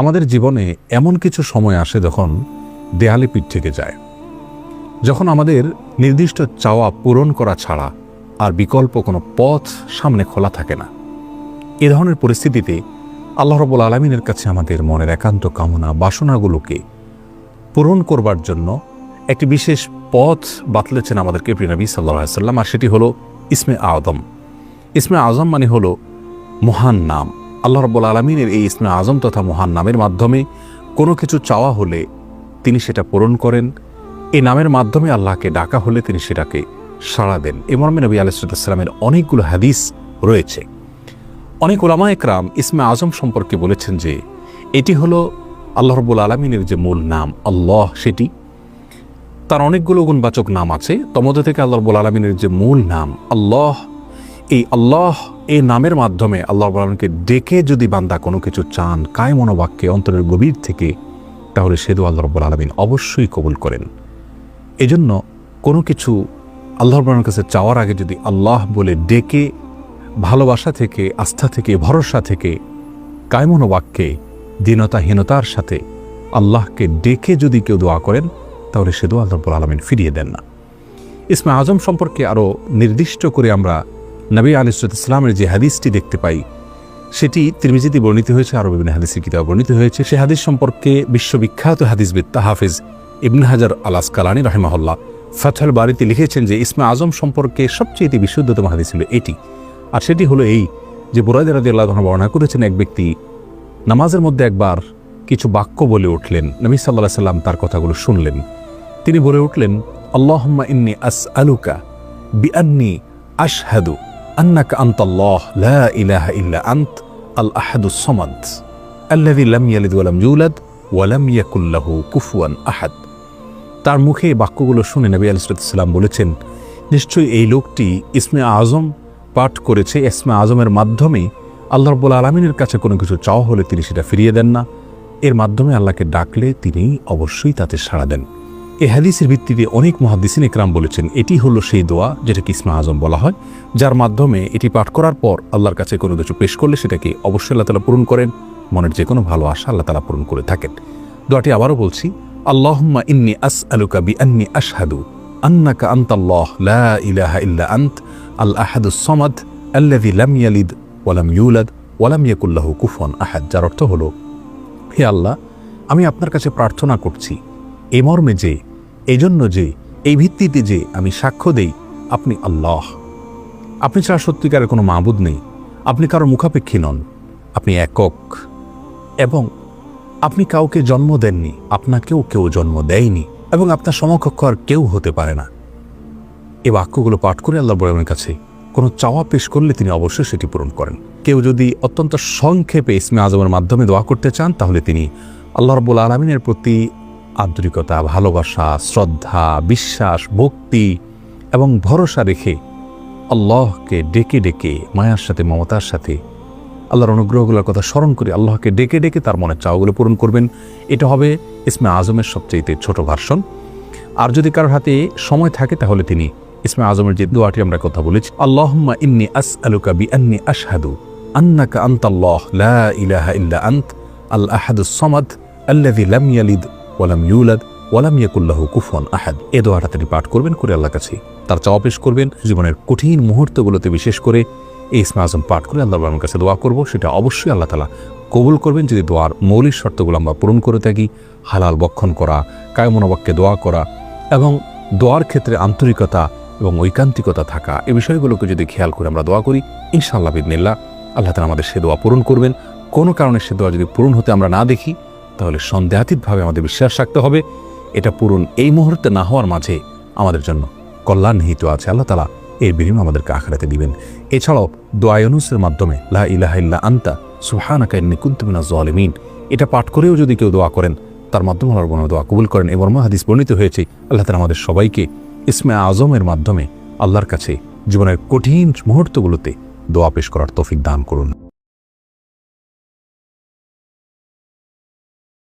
আমাদের জীবনে এমন কিছু সময় আসে যখন দেয়ালে পিঠ থেকে যায়, যখন আমাদের নির্দিষ্ট চাওয়া পূরণ করা ছাড়া আর বিকল্প কোনো পথ সামনে খোলা থাকে না। এ ধরনের পরিস্থিতিতে আল্লাহ রাব্বুল আলামিনের কাছে আমাদের মনের একান্ত কামনা বাসনাগুলোকে পূরণ করবার জন্য একটি বিশেষ পথ বাতলেছেন আমাদেরকে প্রিয় নবী সাল্লাল্লাহু আলাইহি ওয়াসাল্লাম, আর সেটি হলো ইসমে আযম। ইসমে আযম মানে হলো মহান নাম। আল্লাহ রাব্বুল আলামিনের এই ইসমে আযম তথা মহান নামের মাধ্যমে কোনো কিছু চাওয়া হলে তিনি সেটা পূরণ করেন। এই নামের মাধ্যমে আল্লাহকে ডাকা হলে তিনি সেটাকে সাড়া দেন। এ মর্মে নবী আলাইহিস সালামের অনেকগুলো হাদিস রয়েছে। অনেক উলামা একরাম ইসমে আযম সম্পর্কে বলেছেন যে এটি হলো আল্লাহ রাব্বুল আলামিনের যে মূল নাম আল্লাহ, সেটি তার অনেকগুলো গুণবাচক নাম আছে। তমধ্যে থেকে আল্লাহ রাব্বুল আলামিনের যে মূল নাম আল্লাহ, এই আল্লাহ এই নামের মাধ্যমে আল্লাহ রাব্বুল আলামিনকে ডেকে যদি বান্দা কোনো কিছু চান কায় মনোবাক্যে অন্তরের গভীর থেকে, তাহলে সে দোয়া আল্লাহ রাব্বুল আলামিন অবশ্যই কবুল করেন। এজন্য কোনো কিছু আল্লাহ রাব্বুল আলামিনের কাছে চাওয়ার আগে যদি আল্লাহ বলে ডেকে ভালোবাসা থেকে, আস্থা থেকে, ভরসা থেকে, কায় মনোবাক্যে দীনতাহীনতার সাথে আল্লাহকে ডেকে যদি কেউ দোয়া করেন, তাহলে সে দোয়া আল্লাহ রাব্বুল আলামিন ফিরিয়ে দেন না। ইসমে আযম সম্পর্কে আরও নির্দিষ্ট করে আমরা নবী আলাইহিস সালামের যে হাদিসটি দেখতে পাই, সেটি তিরমিজিতে বর্ণিত হয়েছে, আরও বিভিন্ন হাদিসের কিতাবে বর্ণিত হয়েছে। সে হাদিস সম্পর্কে বিশ্ববিখ্যাত হাদিসবিদ হাফেজ ইবনে হাজার আল আসকালানী রাহিমাহুল্লাহ ফাতহুল বারীতে লিখেছেন যে ইসমে আযম সম্পর্কে সবচেয়ে বিশুদ্ধতম হাদিস ছিল এটি। আর সেটি হলো এই যে বুরায়দা রাদিয়াল্লাহু আনহু বর্ণনা করেছেন, এক ব্যক্তি নামাজের মধ্যে একবার কিছু বাক্য বলে উঠলেন। নবী সাল্লাল্লাহু আলাইহি সাল্লাম তার কথাগুলো শুনলেন। তিনি বলে উঠলেন, আল্লাহুম্মা ইন্নী আসআলুকা বিআন্নী আশহাদু আন্নাকা আনতাল্লাহ লা ইলাহা ইল্লা আনত আল আহাদুস সামাদ আল্লাযী লাম ইয়ালিদ ওয়া লাম ইউলাদ ওয়া লাম ইয়াকুল লাহু কুফুয়ান আহাদ। তার মুখে এই বাক্যগুলো শুনে নবী আলাইহিস সালাম বলেছেন, নিশ্চয়ই এই লোকটি ইসমে আযম পাঠ করেছে। ইসমে আযমের মাধ্যমে আল্লাহ রাব্বুল আলামিনের কাছে কোনো কিছু চাওয়া হলে তিনি সেটা ফিরিয়ে দেন না। এর মাধ্যমে আল্লাহকে ডাকলে তিনি অবশ্যই তাতে সাড়া দেন। এই হাদিসের ভিত্তিতে অনেক মুহাদ্দিসিন ইকরাম বলেছেন এটি হলো সেই দোয়া যেটাকে ইসমে আযম বলা হয়, যার মাধ্যমে এটি পাঠ করার পর আল্লাহর কাছে কোনো কিছু পেশ করলে সেটাকে অবশ্যই আল্লাহ তাআলা পূরণ করেন। মনের যে কোনো ভালো আশা আল্লাহ তাআলা পূরণ করে থাকেন। দোয়াটি আবারও বলছি, আল্লাহুম্মা ইন্নী আসআলুকা বিআন্নী আশহাদু আন্নাকা আনতাল্লাহ লা ইলাহা ইল্লা আনত আল আহাদুস সামাদ আল্লাযী লাম ইয়ালিদ ওয়া লাম ইউলাদ ওয়া লাম ইয়াকুল লাহু কুফুয়ান আহাদ। যার অর্থ হলো, হে আল্লাহ, আমি আপনার কাছে প্রার্থনা করছি এই মর্মে যে, এই জন্য যে, এই ভিত্তিতে যে আমি সাক্ষ্য দেই আপনি আল্লাহ, আপনি ছাড়া সত্যিকারের কোনো মাবুদ নেই, আপনি কারোর মুখাপেক্ষী নন, আপনি একক, এবং আপনি কাউকে জন্ম দেননি, আপনাকেও কেউ জন্ম দেয়নি, এবং আপনার সমকক্ষ আর কেউ হতে পারে না। এই বাক্যগুলো পাঠ করে আল্লাহ রাব্বুল আলামিনের কাছে কোনো চাওয়া পেশ করলে তিনি অবশ্যই সেটি পূরণ করেন। কেউ যদি অত্যন্ত সংক্ষেপে ইসমে আযমের মাধ্যমে দোয়া করতে চান, তাহলে তিনি আল্লাহ রাব্বুল আলামিনের প্রতি আন্তরিকতা, ভালোবাসা, শ্রদ্ধা, বিশ্বাস, ভক্তি এবং ভরসা রেখে আল্লাহকে ডেকে ডেকে মায়ার সাথে, মমতার সাথে, আল্লাহর অনুগ্রহগুলোর কথা স্মরণ করে আল্লাহকে ডেকে ডেকে তার মনের চাওয়াগুলো পূরণ করবেন। এটা হবে ইসমে আযমের সবচেয়ে ছোট ভার্সন। আর যদি কারোর হাতে সময় থাকে, তাহলে তিনি ইসমে আযমের যে দোয়াটি আমরা কথা বলেছি, আল্লাহুম্মা ইন্নী আসআলুকা বিআন্নী আশহাদু আন্নাকা আনতাল্লাহ লা ইলাহা ইল্লা আনত আল আহাদুস সামাদ আল্লাযী লাম ইয়ালিদ ওয়া লাম ইউলাদ ওয়া লাম ইয়াকুল লাহু কুফুয়ান আহাদ। এই দোয়াটা তিনি পাঠ করবেন, করে আল্লাহর কাছে তার চাওয়া পেশ করবেন। জীবনের কঠিন মুহূর্তগুলোতে বিশেষ করে এই ইসমে আযম পাঠ করে আল্লাহ রাব্বুল কাছে দোয়া করব, সেটা অবশ্যই আল্লাহ তাআলা কবুল করবেন যদি দোয়ার মৌলিক শর্তগুলো আমরা পূরণ করে থাকি। হালাল বক্ষণ করা, কায় মনোবাক্যে দোয়া করা এবং দোয়ার ক্ষেত্রে আন্তরিকতা এবং ঐকান্তিকতা থাকা, এই বিষয়গুলোকে যদি খেয়াল করে আমরা দোয়া করি, ইনশাআল্লাহ বিইذনিল্লাহ আল্লাহ তাআলা আমাদের সে দোয়া পূরণ করবেন। কোনো কারণে সে দোয়া যদি পূরণ হতে আমরা না দেখি, তাহলে সন্দেহাতীতভাবে আমাদের বিশ্বাস রাখতে হবে এটা পূরণ এই মুহূর্তে না হওয়ার মাঝে আমাদের জন্য কল্যাণ নিহিত আছে। আল্লাহ তাআলা এর বিনিময় আমাদেরকে আখিরাতে দিবেন। এছাড়াও দোয়া ইউনূসের মাধ্যমে লা ইলাহা ইল্লা আনতা সুবহানাকা ইন্নী কুনতু মিনাজ জালিমিন, এটা পাঠ করেও যদি কেউ দোয়া করেন, তার মাধ্যমে আল্লাহ রাব্বুল দোয়া কবুল করেন। এবং হাদিস বর্ণিত হয়েছে আল্লাহ তাআলা আমাদের সবাইকে ইসমে আযমের মাধ্যমে আল্লাহর কাছে জীবনের কঠিন মুহূর্তগুলোতে দোয়া পেশ করার তৌফিক দান করুন।